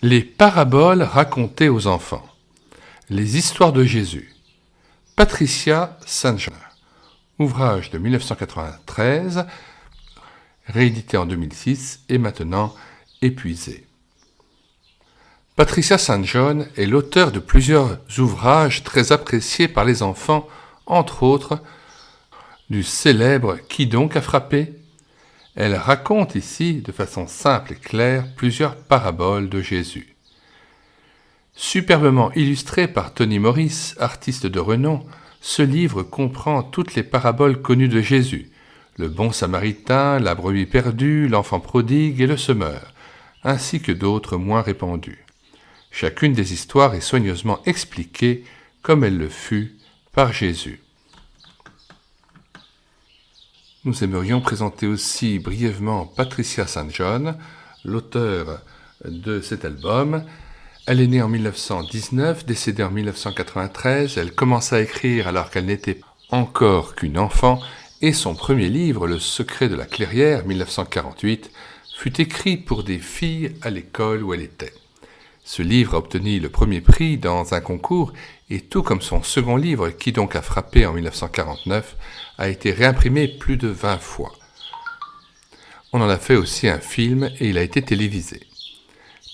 Les paraboles racontées aux enfants. Les histoires de Jésus. Patricia St. John. Ouvrage de 1993, réédité en 2006 et maintenant épuisé. Patricia St. John est l'auteur de plusieurs ouvrages très appréciés par les enfants, entre autres du célèbre « Qui donc a frappé ?» Elle raconte ici, de façon simple et claire, plusieurs paraboles de Jésus. Superbement illustré par Tony Morris, artiste de renom, ce livre comprend toutes les paraboles connues de Jésus, le bon samaritain, la brebis perdue, l'enfant prodigue et le semeur, ainsi que d'autres moins répandues. Chacune des histoires est soigneusement expliquée comme elle le fut par Jésus. Nous aimerions présenter aussi brièvement Patricia St. John, l'auteur de cet album. Elle est née en 1919, décédée en 1993. Elle commença à écrire alors qu'elle n'était encore qu'une enfant et son premier livre, Le secret de la clairière, 1948, fut écrit pour des filles à l'école où elle était. Ce livre a obtenu le premier prix dans un concours et tout comme son second livre, Qui donc a frappé en 1949, a été réimprimé plus de 20 fois. On en a fait aussi un film et il a été télévisé.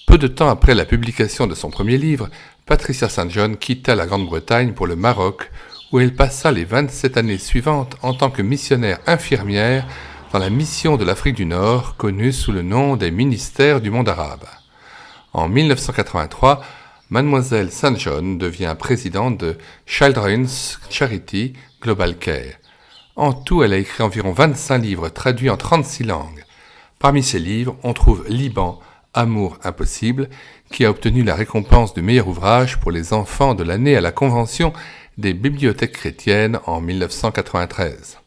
Peu de temps après la publication de son premier livre, Patricia St. John quitta la Grande-Bretagne pour le Maroc, où elle passa les 27 années suivantes en tant que missionnaire infirmière dans la mission de l'Afrique du Nord, connue sous le nom des ministères du monde arabe. En 1983, Mademoiselle St. John devient présidente de Children's Charity Global Care. En tout, elle a écrit environ 25 livres traduits en 36 langues. Parmi ces livres, on trouve Liban, Amour impossible, qui a obtenu la récompense du meilleur ouvrage pour les enfants de l'année à la Convention des bibliothèques chrétiennes en 1993.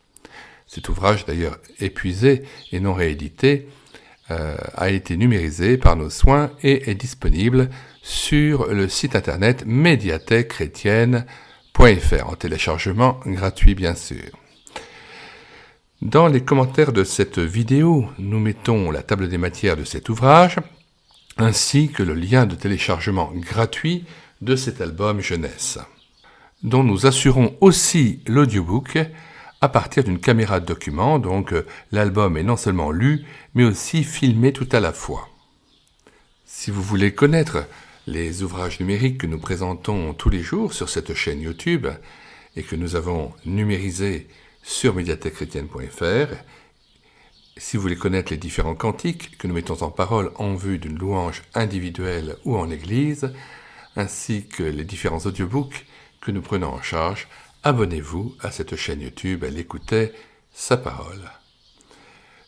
Cet ouvrage, d'ailleurs épuisé et non réédité, a été numérisé par nos soins et est disponible sur le site internet médiathèquechrétienne.fr en téléchargement gratuit bien sûr. Dans les commentaires de cette vidéo, nous mettons la table des matières de cet ouvrage ainsi que le lien de téléchargement gratuit de cet album jeunesse, dont nous assurons aussi l'audiobook à partir d'une caméra de document, donc l'album est non seulement lu, mais aussi filmé tout à la fois. Si vous voulez connaître les ouvrages numériques que nous présentons tous les jours sur cette chaîne YouTube et que nous avons numérisés sur médiathèquechrétienne.fr, si vous voulez connaître les différents cantiques que nous mettons en parole en vue d'une louange individuelle ou en église, ainsi que les différents audiobooks que nous prenons en charge, abonnez-vous à cette chaîne YouTube, elle écoutait sa parole.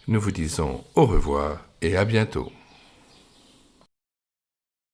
Nous vous disons au revoir et à bientôt.